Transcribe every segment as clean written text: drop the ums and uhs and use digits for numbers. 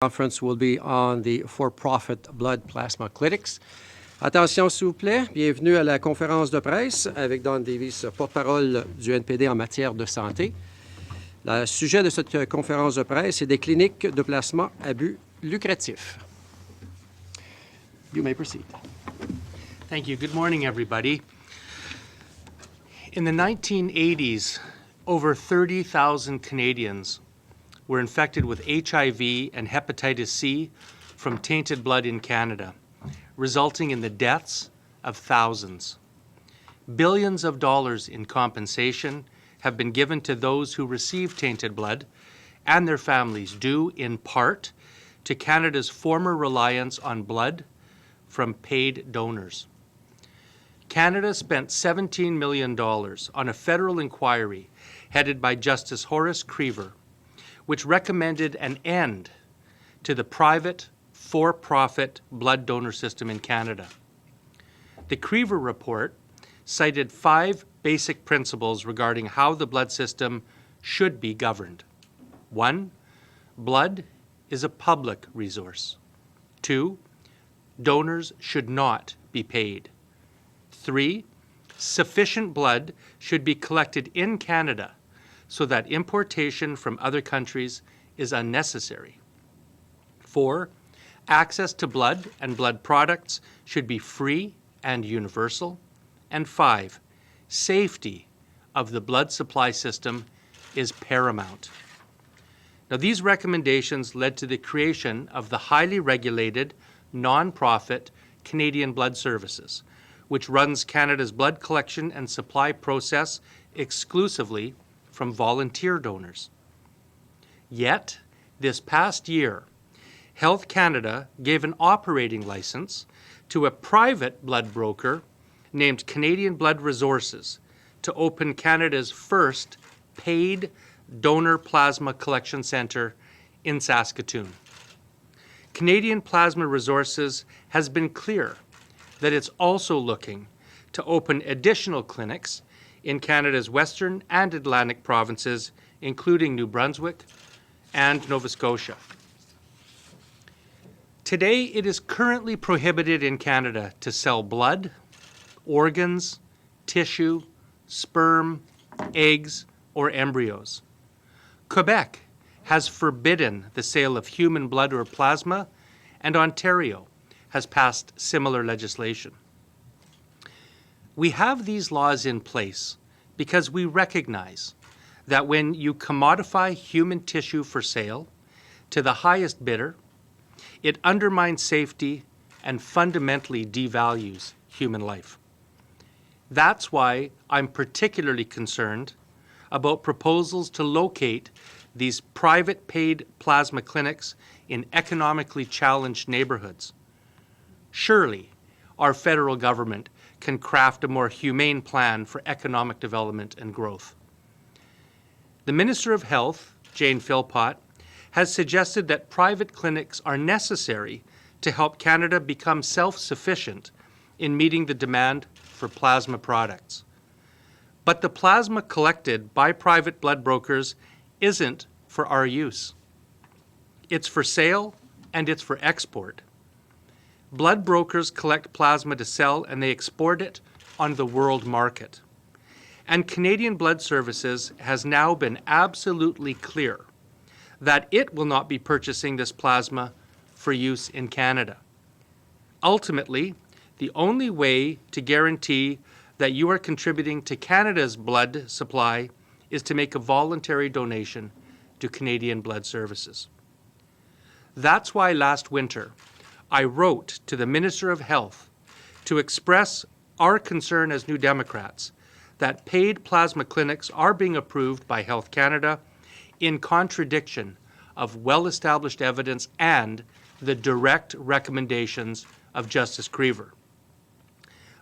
Conference will be on the for-profit blood plasma clinics. Attention, s'il vous plaît. Bienvenue à la conférence de presse avec Don Davis, porte-parole du NPD en matière de santé. Le sujet de cette conférence de presse est des cliniques de plasma à but lucratif. You may proceed. Thank you. Good morning, everybody. In the 1980s, over 30,000 Canadians were infected with HIV and hepatitis C from tainted blood in Canada, resulting in the deaths of thousands. Billions of dollars in compensation have been given to those who received tainted blood and their families, due in part to Canada's former reliance on blood from paid donors. Canada spent $17 million on a federal inquiry headed by Justice Horace Creever, which recommended an end to the private, for-profit blood donor system in Canada. The Creever report cited 5 basic principles regarding how the blood system should be governed. 1, blood is a public resource. 2, donors should not be paid. 3, sufficient blood should be collected in Canada so that importation from other countries is unnecessary. 4, access to blood and blood products should be free and universal. And 5, safety of the blood supply system is paramount. Now, these recommendations led to the creation of the highly regulated, non-profit Canadian Blood Services, which runs Canada's blood collection and supply process exclusively from volunteer donors. Yet, this past year, Health Canada gave an operating license to a private blood broker named Canadian Blood Resources to open Canada's first paid donor plasma collection centre in Saskatoon. Canadian Plasma Resources has been clear that it's also looking to open additional clinics in Canada's Western and Atlantic provinces, including New Brunswick and Nova Scotia. Today, it is currently prohibited in Canada to sell blood, organs, tissue, sperm, eggs, or embryos. Quebec has forbidden the sale of human blood or plasma, and Ontario has passed similar legislation. We have these laws in place because we recognize that when you commodify human tissue for sale to the highest bidder, it undermines safety and fundamentally devalues human life. That's why I'm particularly concerned about proposals to locate these private paid plasma clinics in economically challenged neighborhoods. Surely, our federal government can craft a more humane plan for economic development and growth. The Minister of Health, Jane Philpott, has suggested that private clinics are necessary to help Canada become self-sufficient in meeting the demand for plasma products. But the plasma collected by private blood brokers isn't for our use. It's for sale and it's for export. Blood brokers collect plasma to sell and they export it on the world market. And Canadian Blood Services has now been absolutely clear that it will not be purchasing this plasma for use in Canada. Ultimately, the only way to guarantee that you are contributing to Canada's blood supply is to make a voluntary donation to Canadian Blood Services. That's why last winter, I wrote to the Minister of Health to express our concern as New Democrats that paid plasma clinics are being approved by Health Canada in contradiction of well-established evidence and the direct recommendations of Justice Creever.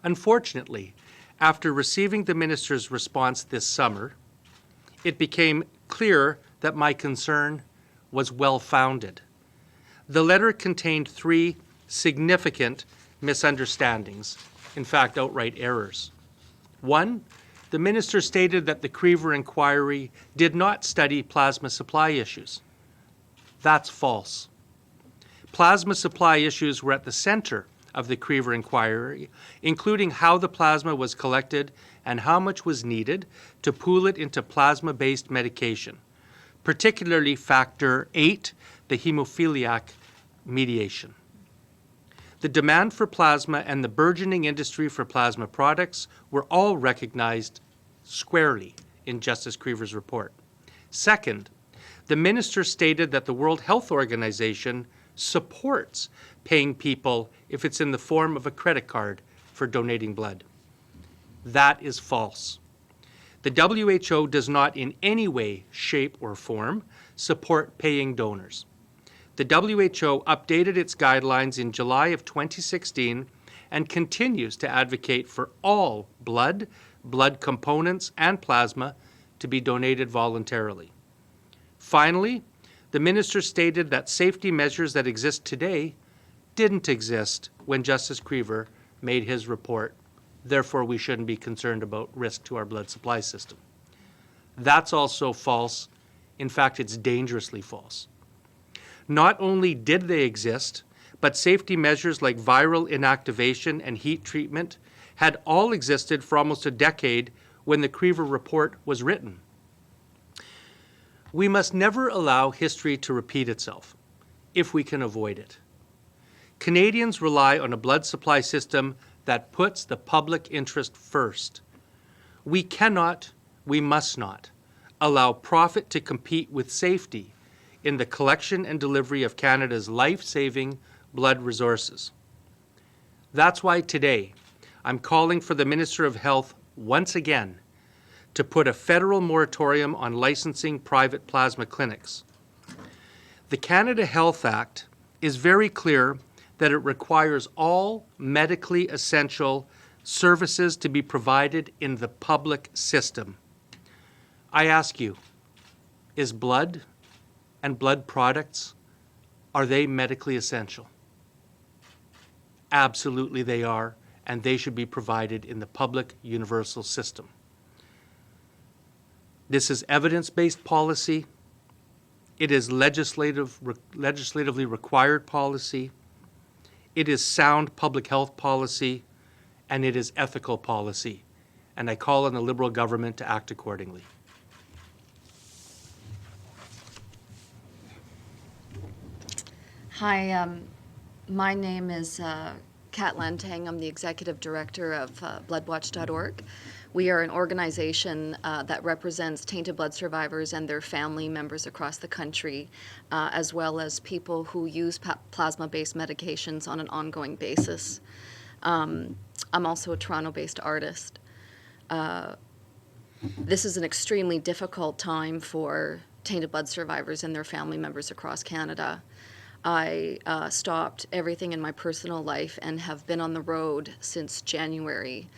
Unfortunately, after receiving the Minister's response this summer, it became clear that my concern was well-founded. The letter contained 3 significant misunderstandings, in fact, outright errors. 1, the Minister stated that the Creever inquiry did not study plasma supply issues. That's false. Plasma supply issues were at the center of the Creever inquiry, including how the plasma was collected and how much was needed to pool it into plasma-based medication, particularly factor 8, the hemophiliac mediation. The demand for plasma and the burgeoning industry for plasma products were all recognized squarely in Justice Creever's report. Second, the minister stated that the World Health Organization supports paying people if it's in the form of a credit card for donating blood. That is false. The WHO does not in any way, shape, or form support paying donors. The WHO updated its guidelines in July of 2016 and continues to advocate for all blood, blood components, and plasma to be donated voluntarily. Finally, the minister stated that safety measures that exist today didn't exist when Justice Creever made his report. Therefore, we shouldn't be concerned about risk to our blood supply system. That's also false. In fact, it's dangerously false. Not only did they exist, but safety measures like viral inactivation and heat treatment had all existed for almost a decade when the Creever report was written. We must never allow history to repeat itself, if we can avoid it. Canadians rely on a blood supply system that puts the public interest first. We cannot, we must not, allow profit to compete with safety in the collection and delivery of Canada's life-saving blood resources. That's why today I'm calling for the Minister of Health once again to put a federal moratorium on licensing private plasma clinics. The Canada Health Act is very clear that it requires all medically essential services to be provided in the public system. I ask you, is blood and blood products, are they medically essential? Absolutely they are, and they should be provided in the public universal system. This is evidence-based policy. It is legislatively required policy. It is sound public health policy, and it is ethical policy. And I call on the Liberal government to act accordingly. Hi, my name is Kat Lantang. I'm the executive director of BloodWatch.org. We are an organization that represents tainted blood survivors and their family members across the country, as well as people who use plasma-based medications on an ongoing basis. I'm also a Toronto-based artist. This is an extremely difficult time for tainted blood survivors and their family members across Canada. I stopped everything in my personal life and have been on the road since January,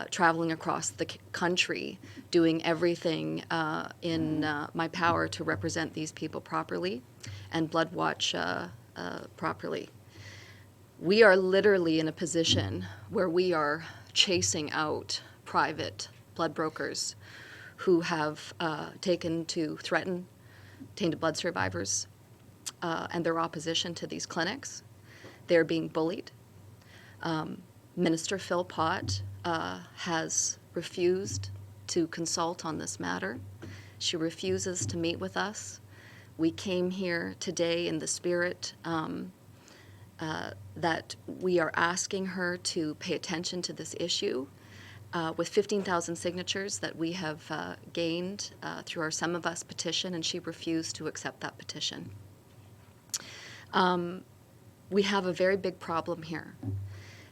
traveling across the country, doing everything in my power to represent these people properly and BloodWatch properly. We are literally in a position where we are chasing out private blood brokers who have taken to threaten tainted blood survivors and their opposition to these clinics. They're being bullied. Minister Phil Pott has refused to consult on this matter. She refuses to meet with us. We came here today in the spirit that we are asking her to pay attention to this issue. With 15,000 signatures that we have gained through our Some of Us petition, and she refused to accept that petition. We have a very big problem here.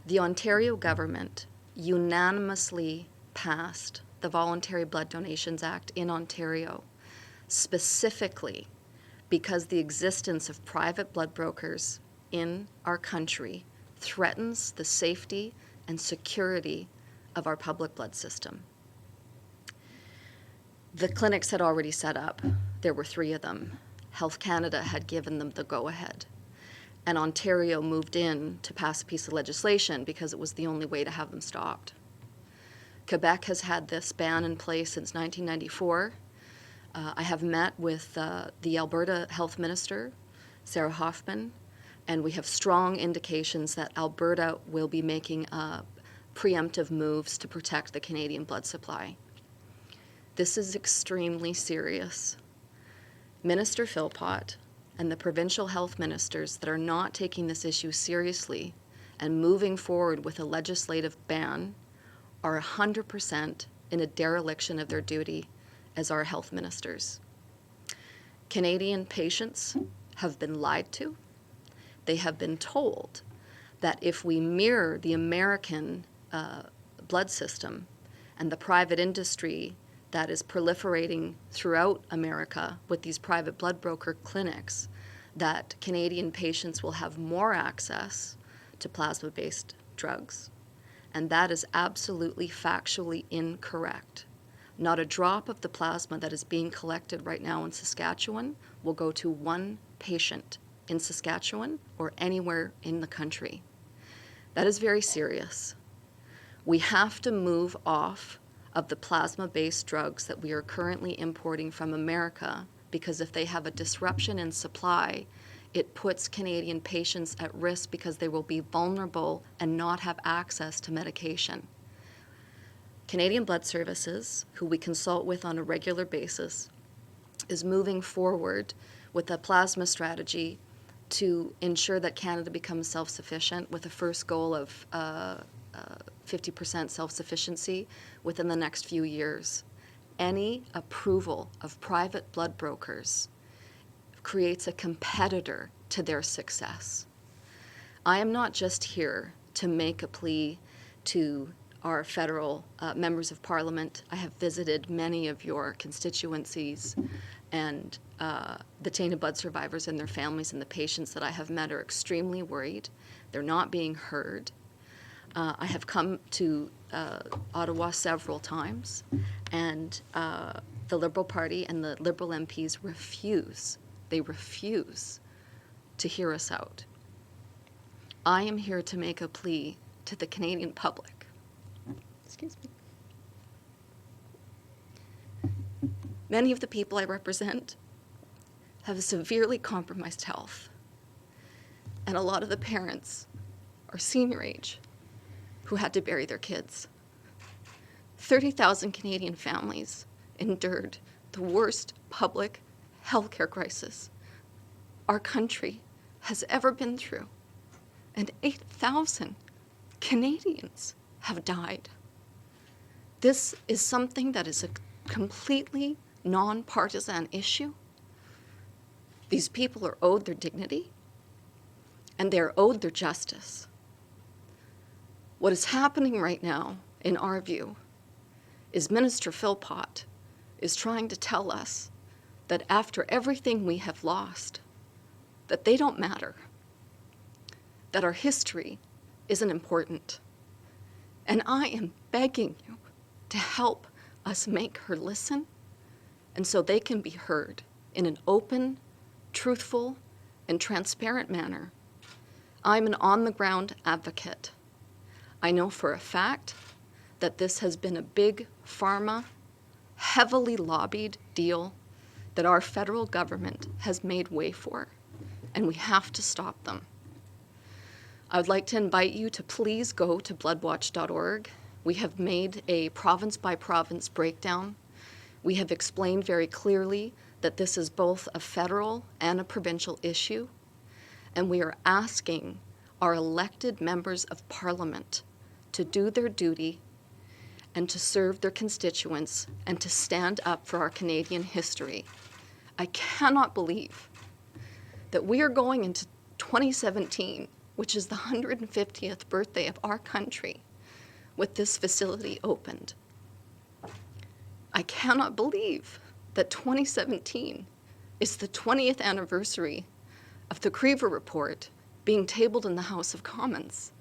The Ontario government unanimously passed the Voluntary Blood Donations Act in Ontario, specifically because the existence of private blood brokers in our country threatens the safety and security of our public blood system. The clinics had already set up. There were 3 of them. Health Canada had given them the go-ahead. And Ontario moved in to pass a piece of legislation because it was the only way to have them stopped. Quebec has had this ban in place since 1994. I have met with the Alberta Health Minister, Sarah Hoffman, And we have strong indications that Alberta will be making preemptive moves to protect the Canadian blood supply. This is extremely serious. Minister Philpott and the provincial health ministers that are not taking this issue seriously and moving forward with a legislative ban are 100% in a dereliction of their duty as our health ministers. Canadian patients have been lied to. They have been told that if we mirror the American blood system and the private industry that is proliferating throughout America with these private blood broker clinics, that Canadian patients will have more access to plasma-based drugs. And that is absolutely factually incorrect. Not a drop of the plasma that is being collected right now in Saskatchewan will go to one patient in Saskatchewan or anywhere in the country. That is very serious. We have to move off of the plasma-based drugs that we are currently importing from America, because if they have a disruption in supply, it puts Canadian patients at risk because they will be vulnerable and not have access to medication. Canadian Blood Services, who we consult with on a regular basis, is moving forward with a plasma strategy to ensure that Canada becomes self-sufficient, with a first goal of 50% self-sufficiency within the next few years. Any approval of private blood brokers creates a competitor to their success. I am not just here to make a plea to our federal members of parliament. I have visited many of your constituencies, and the tainted blood survivors and their families and the patients that I have met are extremely worried. They're not being heard. I have come to Ottawa several times, and the Liberal Party and the Liberal MPs refuse to hear us out. I am here to make a plea to the Canadian public. Excuse me. Many of the people I represent have severely compromised health, and a lot of the parents are senior age who had to bury their kids. 30,000 Canadian families endured the worst public healthcare crisis our country has ever been through, and 8,000 Canadians have died. This is something that is a completely non-partisan issue. These people are owed their dignity, and they're owed their justice. What is happening right now, in our view, is Minister Philpott is trying to tell us that after everything we have lost, that they don't matter, that our history isn't important. And I am begging you to help us make her listen, and so they can be heard in an open, truthful, and transparent manner. I'm an on-the-ground advocate. I know for a fact that this has been a big pharma, heavily lobbied deal that our federal government has made way for, and we have to stop them. I would like to invite you to please go to BloodWatch.org. We have made a province-by-province breakdown. We have explained very clearly that this is both a federal and a provincial issue, and we are asking our elected members of parliament to do their duty and to serve their constituents and to stand up for our Canadian history. I cannot believe that we are going into 2017, which is the 150th birthday of our country, with this facility opened. I cannot believe that 2017 is the 20th anniversary of the Creever Report being tabled in the House of Commons,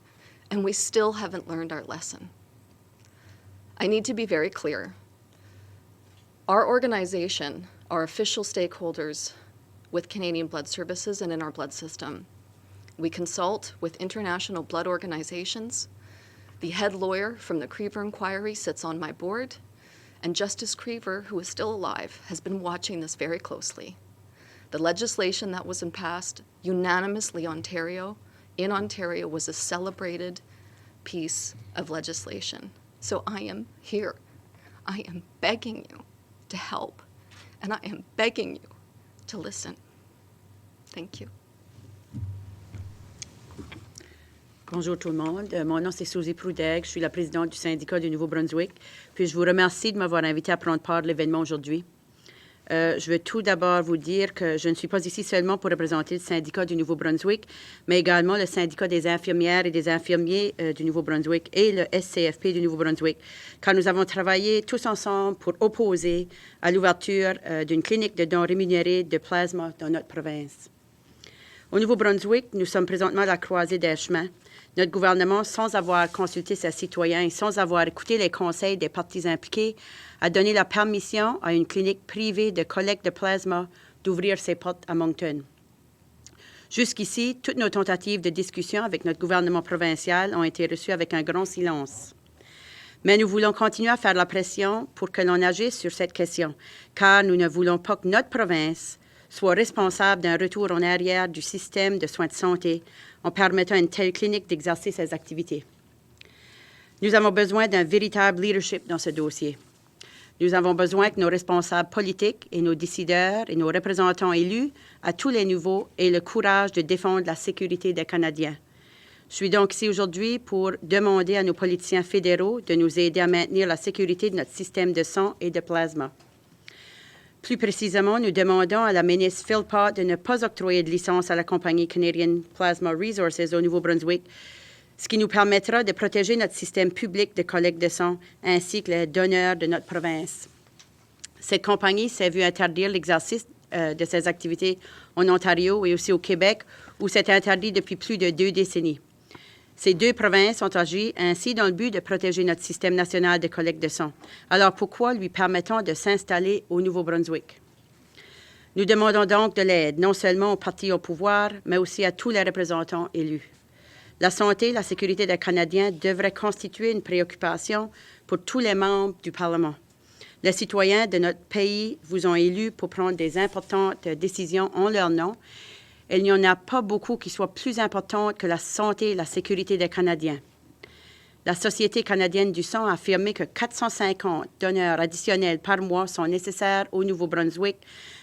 and we still haven't learned our lesson. I need to be very clear. Our organization, our official stakeholders with Canadian Blood Services and in our blood system, we consult with international blood organizations. The head lawyer from the Creever Inquiry sits on my board, and Justice Creever, who is still alive, has been watching this very closely. The legislation that was passed unanimously in Ontario was a celebrated piece of legislation. So I am here. I am begging you to help, and I am begging you to listen. Thank you. Bonjour tout le monde. Mon nom, c'est Suzy Proudeg. Je suis la présidente du syndicat du Nouveau-Brunswick. Puis je vous remercie de m'avoir invité à prendre part à l'événement aujourd'hui. Je veux tout d'abord vous dire que je ne suis pas ici seulement pour représenter le syndicat du Nouveau-Brunswick, mais également le syndicat des infirmières et des infirmiers du Nouveau-Brunswick et le SCFP du Nouveau-Brunswick, car nous avons travaillé tous ensemble pour opposer à l'ouverture d'une clinique de dons rémunérés de plasma dans notre province. Au Nouveau-Brunswick, nous sommes présentement à la croisée des chemins. Notre gouvernement, sans avoir consulté ses citoyens et sans avoir écouté les conseils des parties impliquées, a donné la permission à une clinique privée de collecte de plasma d'ouvrir ses portes à Moncton. Jusqu'ici, toutes nos tentatives de discussion avec notre gouvernement provincial ont été reçues avec un grand silence. Mais nous voulons continuer à faire la pression pour que l'on agisse sur cette question, car nous ne voulons pas que notre province soit responsable d'un retour en arrière du système de soins de santé en permettant à une telle clinique d'exercer ses activités. Nous avons besoin d'un véritable leadership dans ce dossier. Nous avons besoin que nos responsables politiques et nos décideurs et nos représentants élus à tous les niveaux aient le courage de défendre la sécurité des Canadiens. Je suis donc ici aujourd'hui pour demander à nos politiciens fédéraux de nous aider à maintenir la sécurité de notre système de sang et de plasma. Plus précisément, nous demandons à la ministre Philpott de ne pas octroyer de licence à la compagnie Canadian Plasma Resources au Nouveau-Brunswick, ce qui nous permettra de protéger notre système public de collecte de sang ainsi que les donneurs de notre province. Cette compagnie s'est vue interdire l'exercice de ses activités en Ontario et aussi au Québec, où c'est interdit depuis plus de 2 décennies. Ces 2 provinces ont agi ainsi dans le but de protéger notre système national de collecte de sang. Alors pourquoi lui permettons de s'installer au Nouveau-Brunswick? Nous demandons donc de l'aide, non seulement aux partis au pouvoir, mais aussi à tous les représentants élus. La santé et la sécurité des Canadiens devraient constituer une préoccupation pour tous les membres du Parlement. Les citoyens de notre pays vous ont élus pour prendre des importantes décisions en leur nom. Il n'y en a pas beaucoup qui soient plus importantes que la santé et la sécurité des Canadiens. La Société canadienne du sang a affirmé que 450 donneurs additionnels par mois sont nécessaires au Nouveau-Brunswick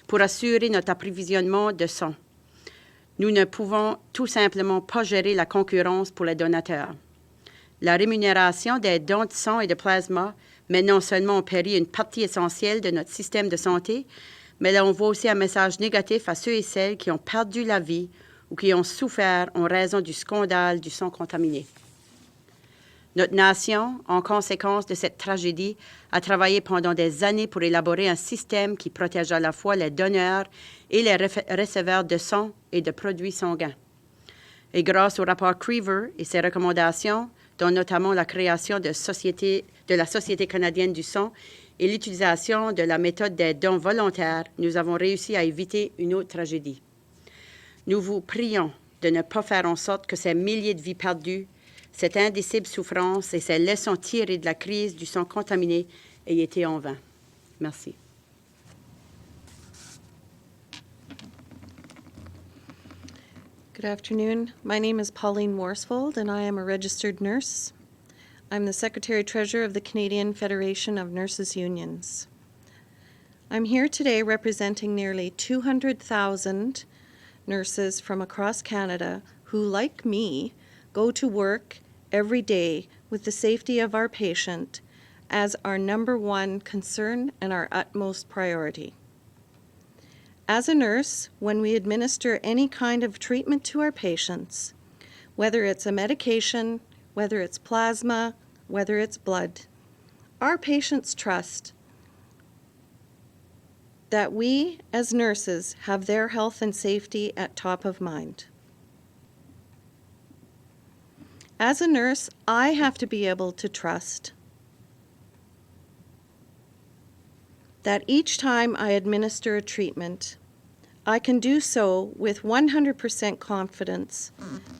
pour assurer notre approvisionnement de sang. Nous ne pouvons tout simplement pas gérer la concurrence pour les donateurs. La rémunération des dons de sang et de plasma met non seulement en péril une partie essentielle de notre système de santé, mais là, on voit aussi un message négatif à ceux et celles qui ont perdu la vie ou qui ont souffert en raison du scandale du sang contaminé. Notre nation, en conséquence de cette tragédie, a travaillé pendant des années pour élaborer un système qui protège à la fois les donneurs et les receveurs de sang et de produits sanguins. Et grâce au rapport Creever et ses recommandations, dont notamment la création de la Société canadienne du sang et l'utilisation de la méthode des dons volontaires, nous avons réussi à éviter une autre tragédie. Nous vous prions de ne pas faire en sorte que ces milliers de vies perdues, cette indicible souffrance et ces leçons tirées de la crise du sang contaminé aient été en vain. Merci. Good afternoon. My name is Pauline Worsfold, and I am a registered nurse. I'm the Secretary-Treasurer of the Canadian Federation of Nurses Unions. I'm here today representing nearly 200,000 nurses from across Canada who, like me, go to work every day with the safety of our patient as our number one concern and our utmost priority. As a nurse, when we administer any kind of treatment to our patients, whether it's a medication, whether it's plasma, whether it's blood, our patients trust that we as nurses have their health and safety at top of mind. As a nurse, I have to be able to trust that each time I administer a treatment, I can do so with 100% confidence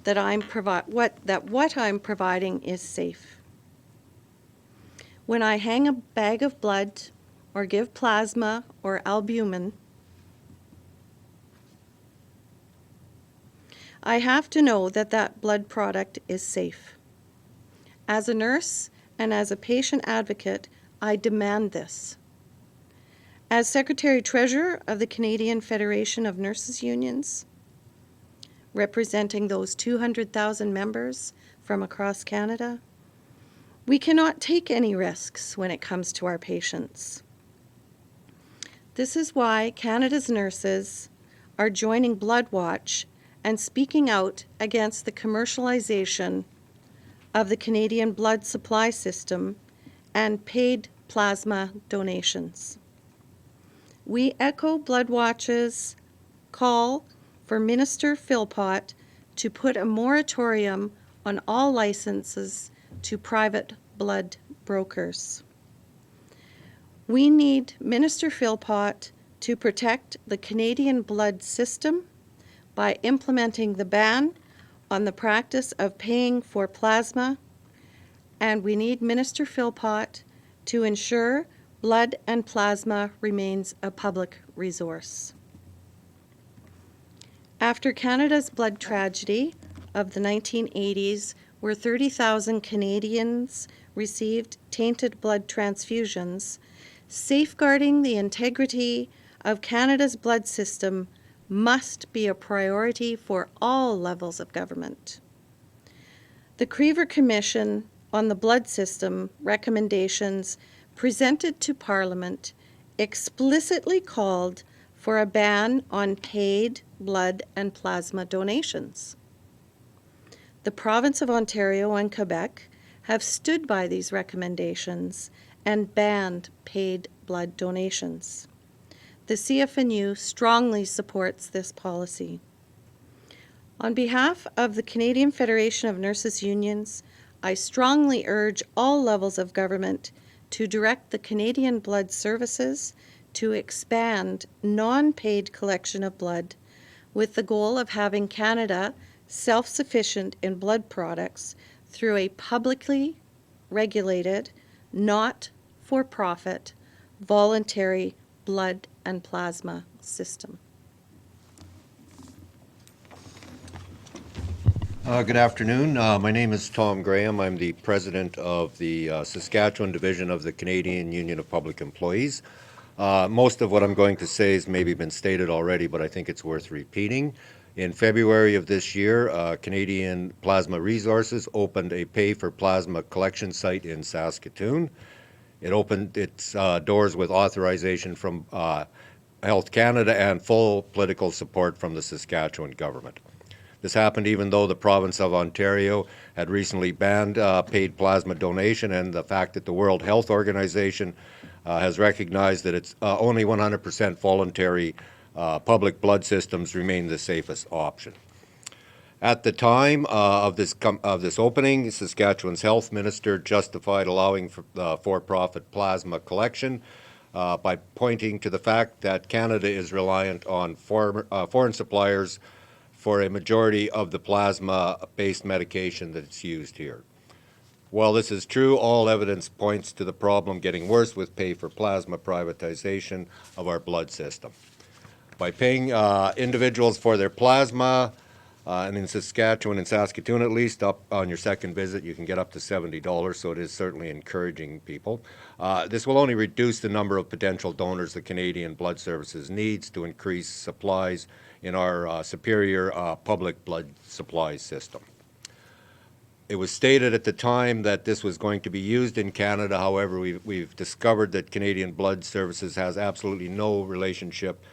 that what I'm providing is safe. When I hang a bag of blood or give plasma or albumin, I have to know that that blood product is safe. As a nurse and as a patient advocate, I demand this. As Secretary-Treasurer of the Canadian Federation of Nurses Unions, representing those 200,000 members from across Canada, we cannot take any risks when it comes to our patients. This is why Canada's nurses are joining BloodWatch and speaking out against the commercialization of the Canadian blood supply system and paid plasma donations. We echo BloodWatch's call for Minister Philpott to put a moratorium on all licenses to private blood brokers. We need Minister Philpott to protect the Canadian blood system by implementing the ban on the practice of paying for plasma, and we need Minister Philpott to ensure blood and plasma remains a public resource. After Canada's blood tragedy of the 1980s, where 30,000 Canadians received tainted blood transfusions, safeguarding the integrity of Canada's blood system must be a priority for all levels of government. The Creaver Commission on the Blood System recommendations presented to Parliament explicitly called for a ban on paid blood and plasma donations. The province of Ontario and Quebec have stood by these recommendations and banned paid blood donations. The CFNU strongly supports this policy. On behalf of the Canadian Federation of Nurses Unions, I strongly urge all levels of government to direct the Canadian Blood Services to expand non-paid collection of blood with the goal of having Canada self-sufficient in blood products through a publicly regulated, not-for-profit, voluntary blood and plasma system. Good afternoon. My name is Tom Graham. I'm the president of the Saskatchewan Division of the Canadian Union of Public Employees. Most of what I'm going to say has maybe been stated already, but I think it's worth repeating. In February of this year, Canadian Plasma Resources opened a pay-for-plasma collection site in Saskatoon. It opened its doors with authorization from Health Canada and full political support from the Saskatchewan government. This happened even though the province of Ontario had recently banned paid plasma donation, and the fact that the World Health Organization has recognized that it's only 100% voluntary public blood systems remain the safest option. At the time of this opening, Saskatchewan's health minister justified allowing for-profit plasma collection by pointing to the fact that Canada is reliant on foreign suppliers for a majority of the plasma-based medication that's used here. While this is true, all evidence points to the problem getting worse with pay-for-plasma privatization of our blood system. By paying individuals for their plasma, and in Saskatchewan and Saskatoon at least, up on your second visit, you can get up to $70, so it is certainly encouraging people. This will only reduce the number of potential donors the Canadian Blood Services needs to increase supplies in our superior public blood supply system. It was stated at the time that this was going to be used in Canada. However, we've discovered that Canadian Blood Services has absolutely no relationship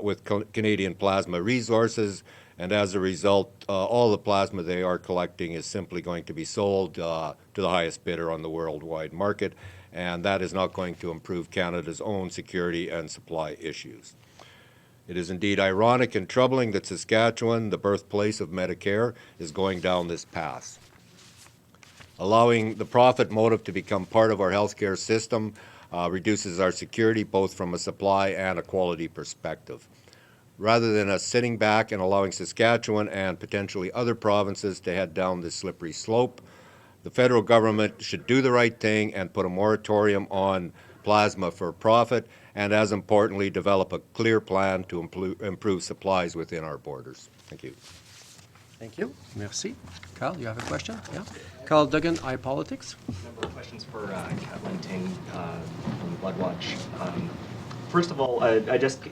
with Canadian Plasma Resources, and as a result, all the plasma they are collecting is simply going to be sold to the highest bidder on the worldwide market, and that is not going to improve Canada's own security and supply issues. It is indeed ironic and troubling that Saskatchewan, the birthplace of Medicare, is going down this path. Allowing the profit motive to become part of our healthcare system reduces our security both from a supply and a quality perspective. Rather than us sitting back and allowing Saskatchewan and potentially other provinces to head down this slippery slope, the federal government should do the right thing and put a moratorium on plasma for profit, and as importantly, develop a clear plan to improve supplies within our borders. Thank you. Thank you. Merci. Carl, you have a question? Yeah. Carl Duggan, iPolitics. A number of questions for Kathleen Ting from BloodWatch. First of all,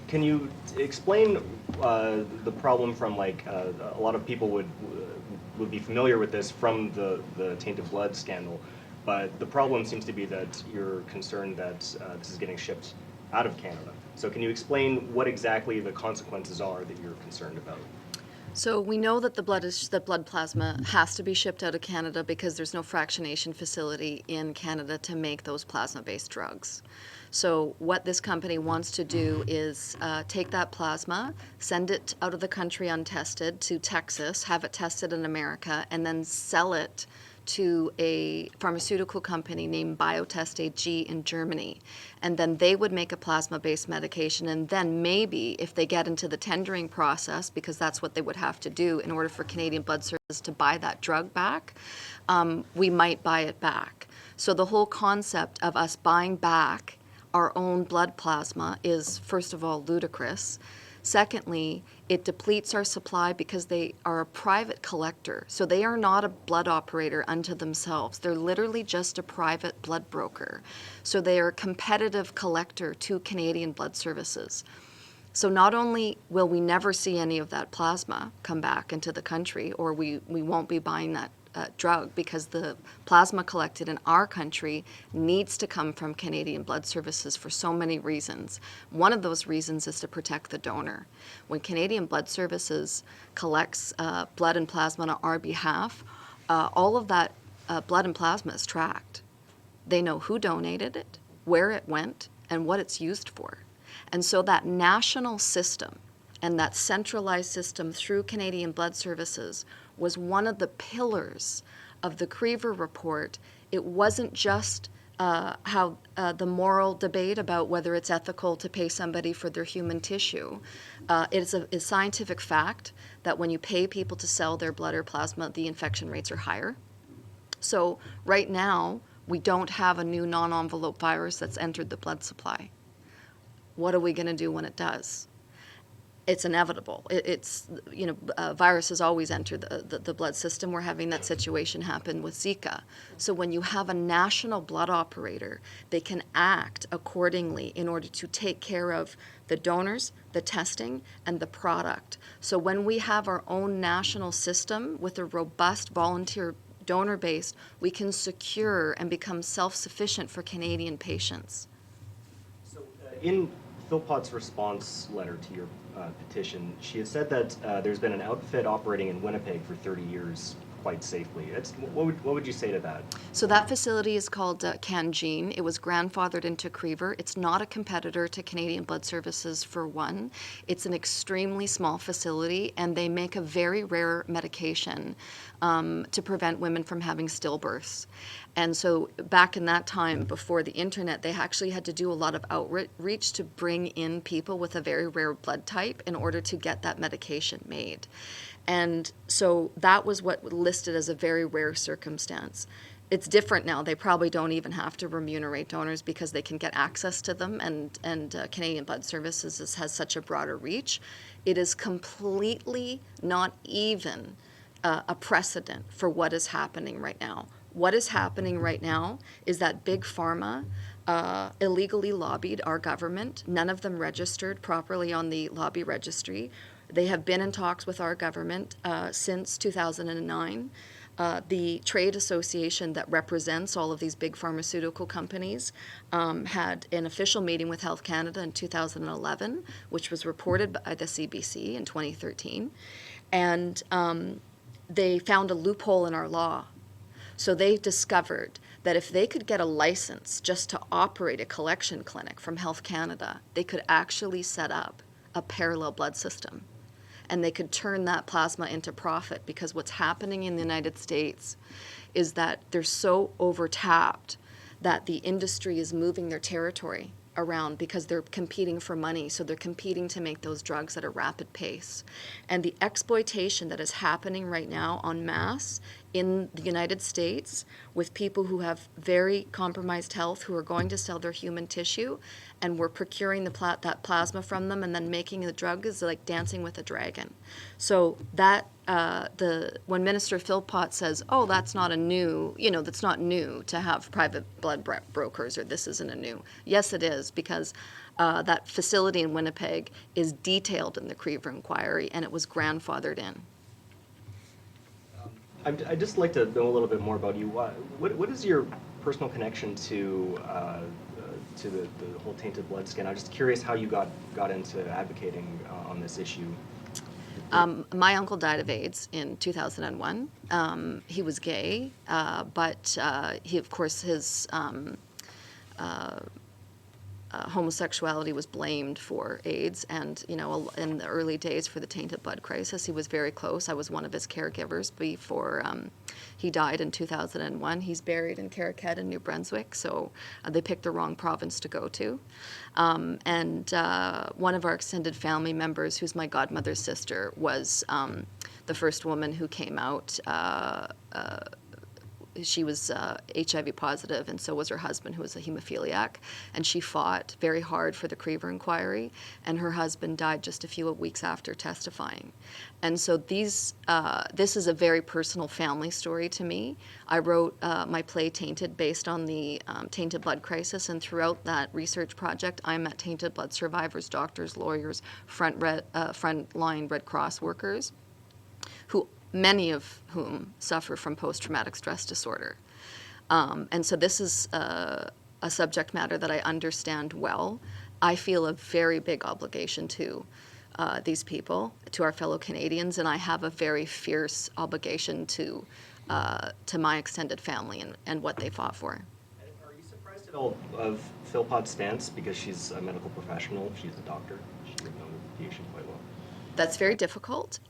can you explain the problem from a lot of people would be familiar with this from the tainted blood scandal, but the problem seems to be that you're concerned that this is getting shipped out of Canada. So can you explain what exactly the consequences are that you're concerned about? So we know that the blood plasma has to be shipped out of Canada because there's no fractionation facility in Canada to make those plasma-based drugs. So what this company wants to do is take that plasma, send it out of the country untested to Texas, have it tested in America, and then sell it to a pharmaceutical company named Biotest AG in Germany. And then they would make a plasma-based medication, and then maybe if they get into the tendering process, because that's what they would have to do in order for Canadian Blood Services to buy that drug back, we might buy it back. So the whole concept of us buying back our own blood plasma is, first of all, ludicrous. Secondly, it depletes our supply because they are a private collector. So they are not a blood operator unto themselves. They're literally just a private blood broker. So they are a competitive collector to Canadian Blood Services. So not only will we never see any of that plasma come back into the country, or we won't be buying that drug because the plasma collected in our country needs to come from Canadian Blood Services for so many reasons. One of those reasons is to protect the donor. When Canadian Blood Services collects blood and plasma on our behalf, all of that blood and plasma is tracked. They know who donated it, where it went, and what it's used for. And so that national system and that centralized system through Canadian Blood Services was one of the pillars of the Crever report. It wasn't just how the moral debate about whether it's ethical to pay somebody for their human tissue. It's a scientific fact that when you pay people to sell their blood or plasma, the infection rates are higher. So right now, we don't have a new non-envelope virus that's entered the blood supply. What are we going to do when it does? It's inevitable. Viruses always enter the blood system. We're having that situation happen with Zika. So when you have a national blood operator, they can act accordingly in order to take care of the donors, the testing, and the product. So when we have our own national system with a robust volunteer donor base, we can secure and become self-sufficient for Canadian patients. So in Philpott's response letter to your petition, she had said that there's been an outfit operating in Winnipeg for 30 years quite safely. What would you say to that? So that facility is called Cangine. It was grandfathered into Crever. It's not a competitor to Canadian Blood Services for one. It's an extremely small facility, and they make a very rare medication to prevent women from having stillbirths. And so back in that time, before the internet, they actually had to do a lot of outreach to bring in people with a very rare blood type in order to get that medication made. And so that was what listed as a very rare circumstance. It's different now. They probably don't even have to remunerate donors because they can get access to them, and Canadian Blood Services has such a broader reach. It is completely not even a precedent for what is happening right now. What is happening right now is that Big Pharma illegally lobbied our government. None of them registered properly on the lobby registry. They have been in talks with our government since 2009. The trade association that represents all of these big pharmaceutical companies had an official meeting with Health Canada in 2011, which was reported by the CBC in 2013. And they found a loophole in our law. So they discovered that if they could get a license just to operate a collection clinic from Health Canada, they could actually set up a parallel blood system. And they could turn that plasma into profit, because what's happening in the United States is that they're so overtapped that the industry is moving their territory around because they're competing for money. So they're competing to make those drugs at a rapid pace. And the exploitation that is happening right now en masse in the United States with people who have very compromised health, who are going to sell their human tissue, and we're procuring that plasma from them and then making the drug, is like dancing with a dragon. So that when Minister Philpott says, "Oh, that's not a new, that's not new to have private blood brokers, or this isn't a new." Yes, it is, because that facility in Winnipeg is detailed in the Creever inquiry, and it was grandfathered in. I'd just like to know a little bit more about you. What is your personal connection to the whole tainted blood scan? I'm just curious how you got into advocating on this issue. My uncle died of AIDS in 2001. He was gay, but he, of course, his homosexuality was blamed for AIDS, and in the early days for the tainted blood crisis, he was very close. I was one of his caregivers before he died in 2001. He's buried in Caracat in New Brunswick, so they picked the wrong province to go to. And one of our extended family members, who's my godmother's sister, was the first woman who came out. She was HIV positive, and so was her husband, who was a hemophiliac, and she fought very hard for the Creever inquiry, and her husband died just a few weeks after testifying. And so this is a very personal family story to me. I wrote my play Tainted based on the tainted blood crisis, and throughout that research project, I met tainted blood survivors, doctors, lawyers, frontline Red Cross workers, many of whom suffer from post-traumatic stress disorder. And so this is a subject matter that I understand well. I feel a very big obligation to these people, to our fellow Canadians, and I have a very fierce obligation to my extended family and what they fought for. Are you surprised at all of Philpott's stance? Because she's a medical professional, she's a doctor, she would know the issue quite well. That's very difficult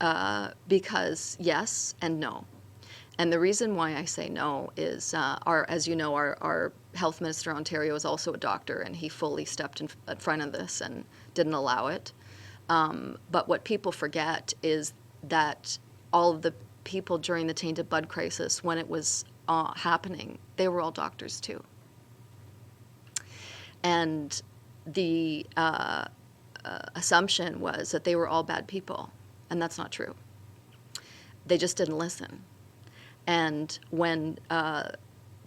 because yes and no. And the reason why I say no is, as you know, our health minister in Ontario is also a doctor, and he fully stepped in front of this and didn't allow it. But what people forget is that all of the people during the tainted blood crisis, when it was happening, they were all doctors too. And the assumption was that they were all bad people, and that's not true. They just didn't listen. And when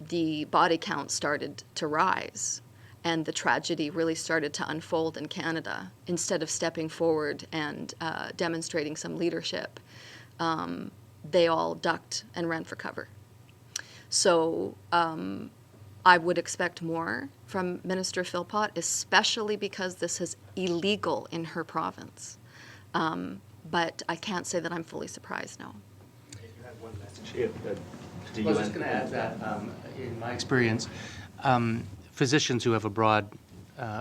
the body count started to rise and the tragedy really started to unfold in Canada, instead of stepping forward and demonstrating some leadership, they all ducked and ran for cover. So I would expect more from Minister Philpott, especially because this is illegal in her province. But I can't say that I'm fully surprised, no. You had one message. I was just going to add that, in my experience, physicians who have a broad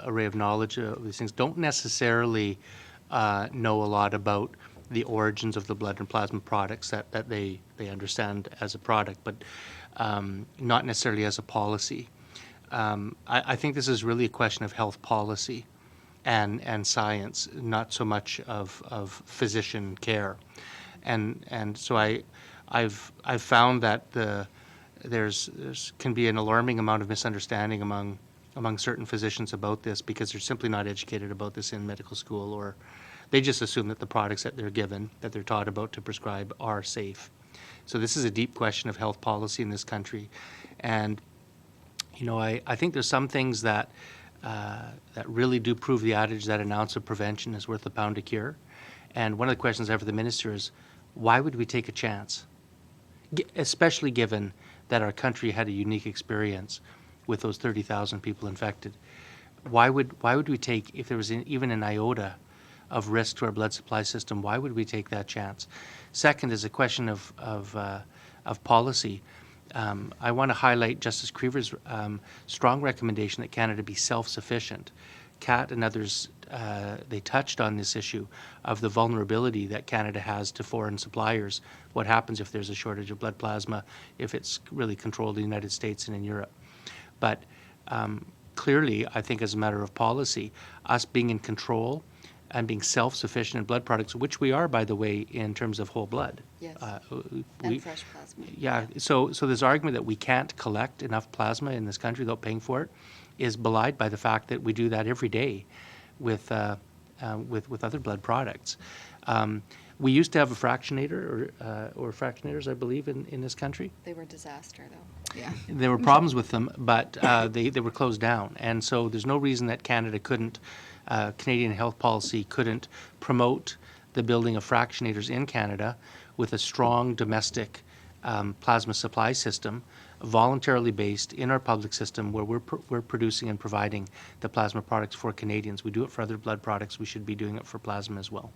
array of knowledge of these things don't necessarily know a lot about the origins of the blood and plasma products that they understand as a product, but not necessarily as a policy. I think this is really a question of health policy and science, not so much of physician care. And so I've found that there's can be an alarming amount of misunderstanding among certain physicians about this, because they're simply not educated about this in medical school, or they just assume that the products that they're given, that they're taught about to prescribe, are safe. So this is a deep question of health policy in this country. And I think there's some things that really do prove the adage that an ounce of prevention is worth a pound of cure. And one of the questions I have for the minister is, why would we take a chance? Especially given that our country had a unique experience with those 30,000 people infected. Why would we take, if there was even an iota of risk to our blood supply system, why would we take that chance? Second is a question of policy. I want to highlight Justice Creever's strong recommendation that Canada be self-sufficient. Kat and others, they touched on this issue of the vulnerability that Canada has to foreign suppliers. What happens if there's a shortage of blood plasma, if it's really controlled in the United States and in Europe? But clearly, I think as a matter of policy, us being in control and being self-sufficient in blood products, which we are, by the way, in terms of whole blood. Yes, and fresh plasma. Yeah, so this argument that we can't collect enough plasma in this country without paying for it is belied by the fact that we do that every day with other blood products. We used to have a fractionator or fractionators, I believe, in this country. They were a disaster, though. Yeah. There were problems with them, but they were closed down. And so there's no reason that Canada couldn't, Canadian health policy couldn't promote the building of fractionators in Canada with a strong domestic plasma supply system, voluntarily based in our public system, where we're producing and providing the plasma products for Canadians. We do it for other blood products. We should be doing it for plasma as well.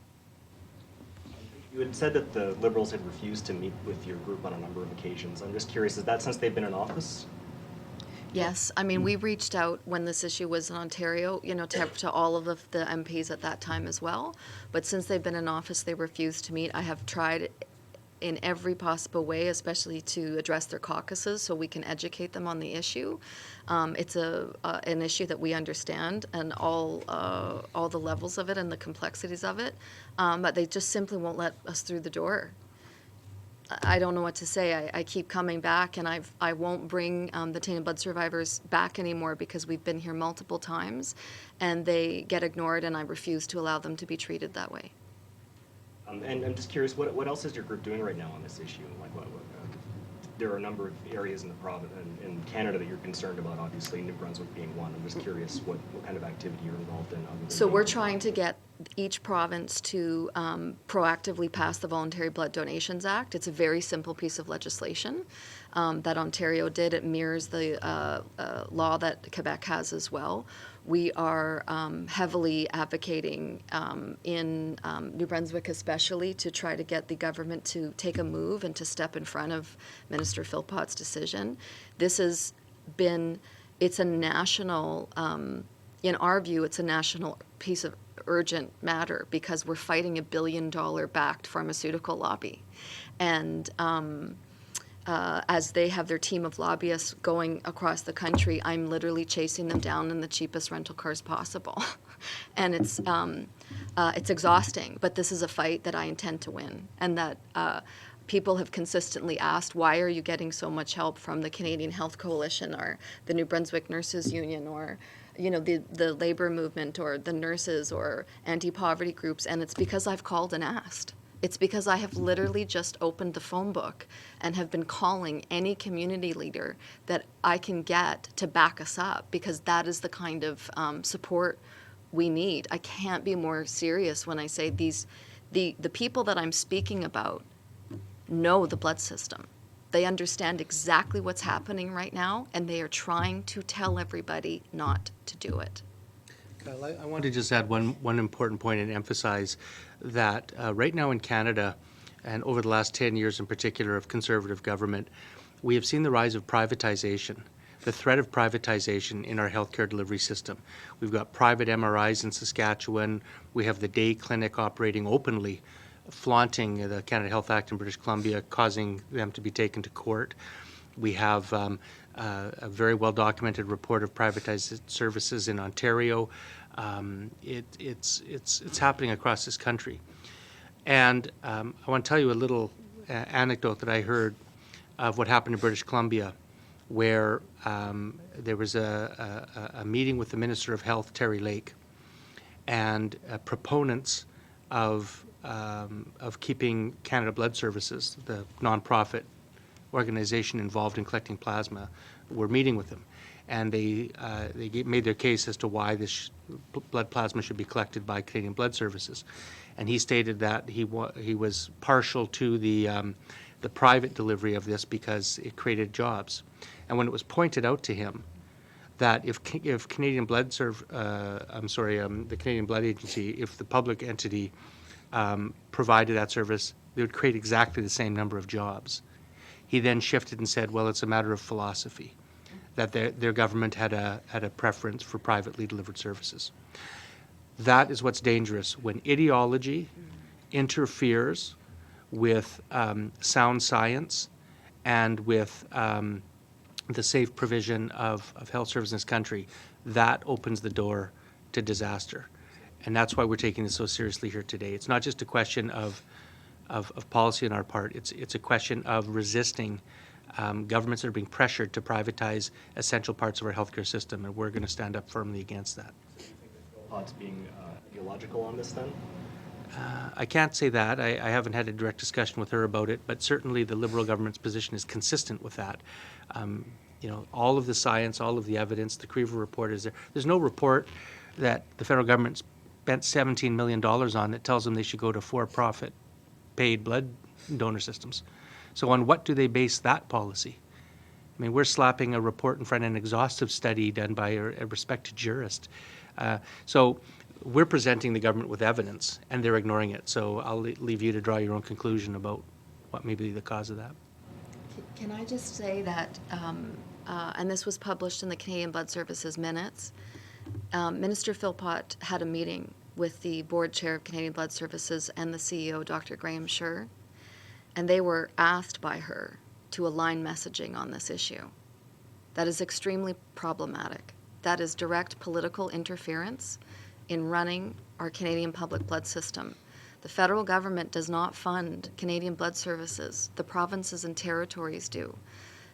You had said that the Liberals had refused to meet with your group on a number of occasions. I'm just curious, is that since they've been in office? Yes, I mean, we reached out when this issue was in Ontario, to all of the MPs at that time as well. But since they've been in office, they refused to meet. I have tried in every possible way, especially to address their caucuses so we can educate them on the issue. It's an issue that we understand and all the levels of it and the complexities of it, but they just simply won't let us through the door. I don't know what to say. I keep coming back, and I won't bring the tainted blood survivors back anymore because we've been here multiple times, and they get ignored, and I refuse to allow them to be treated that way. And I'm just curious, what else is your group doing right now on this issue? Like, there are a number of areas in the province, in Canada, that you're concerned about. Obviously, New Brunswick being one. I'm just curious what kind of activity you're involved in. So we're trying to get each province to proactively pass the Voluntary Blood Donations Act. It's a very simple piece of legislation that Ontario did. It mirrors the law that Quebec has as well. We are heavily advocating in New Brunswick especially to try to get the government to take a move and to step in front of Minister Philpott's decision. This has been, it's a national, in our view, it's a national piece of urgent matter because we're fighting $1 billion backed pharmaceutical lobby. And as they have their team of lobbyists going across the country, I'm literally chasing them down in the cheapest rental cars possible. And it's exhausting, but this is a fight that I intend to win, and that people have consistently asked, why are you getting so much help from the Canadian Health Coalition or the New Brunswick Nurses Union or the labor movement or the nurses or anti-poverty groups? And it's because I've called and asked. It's because I have literally just opened the phone book and have been calling any community leader that I can get to back us up, because that is the kind of support we need. I can't be more serious when I say the people that I'm speaking about know the blood system. They understand exactly what's happening right now, and they are trying to tell everybody not to do it. Kyle, I want to just add one important point and emphasize that right now in Canada, and over the last 10 years in particular of Conservative government, we have seen the rise of privatization, the threat of privatization in our healthcare delivery system. We've got private MRIs in Saskatchewan. We have the day clinic operating openly, flaunting the Canada Health Act in British Columbia, causing them to be taken to court. We have a very well-documented report of privatized services in Ontario. It's happening across this country. And I want to tell you a little anecdote that I heard of what happened in British Columbia, where there was a meeting with the Minister of Health, Terry Lake, and proponents of keeping Canada Blood Services, the nonprofit organization involved in collecting plasma, were meeting with him. And they made their case as to why this blood plasma should be collected by Canadian Blood Services. And he stated that he was partial to the private delivery of this because it created jobs. And when it was pointed out to him that if Canadian Blood the Canadian Blood Agency, if the public entity provided that service, they would create exactly the same number of jobs. He then shifted and said, well, it's a matter of philosophy, that their government had a preference for privately delivered services. That is what's dangerous, when ideology interferes with sound science and with the safe provision of health service in this country. That opens the door to disaster. And that's why we're taking this so seriously here today. It's not just a question of policy on our part. It's a question of resisting governments that are being pressured to privatize essential parts of our healthcare system, and we're going to stand up firmly against that. Philpott's being ideological on this then? I can't say that. I haven't had a direct discussion with her about it, but certainly the Liberal government's position is consistent with that. You know, all of the science, all of the evidence, the Creaver report is there. There's no report that the federal government spent $17 million on that tells them they should go to for-profit paid blood donor systems. So on what do they base that policy? I mean, we're slapping a report in front of an exhaustive study done by a respected jurist. So we're presenting the government with evidence, and they're ignoring it. So I'll leave you to draw your own conclusion about what may be the cause of that. Can I just say that, and this was published in the Canadian Blood Services minutes, Minister Philpott had a meeting with the board chair of Canadian Blood Services and the CEO, Dr. Graham Scher, and they were asked by her to align messaging on this issue. That is extremely problematic. That is direct political interference in running our Canadian public blood system. The federal government does not fund Canadian Blood Services. The provinces and territories do.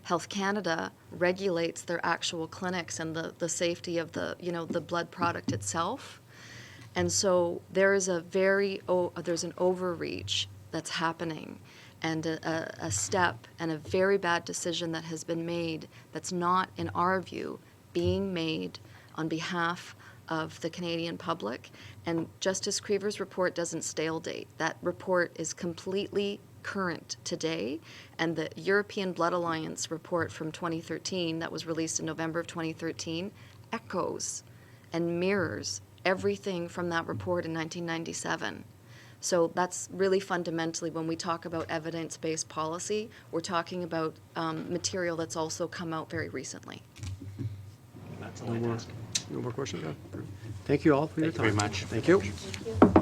Health Canada regulates their actual clinics and the safety of the blood product itself. And so there is there's an overreach that's happening, and a step and a very bad decision that has been made that's not, in our view, being made on behalf of the Canadian public. And Justice Creaver's report doesn't stale date. That report is completely current today, and the European Blood Alliance report from 2013 that was released in November of 2013 echoes and mirrors everything from that report in 1997. So that's really fundamentally, when we talk about evidence-based policy, we're talking about material that's also come out very recently. That's all I ask. No more questions, John? Thank you all for your Thank you time. very much. Thank you.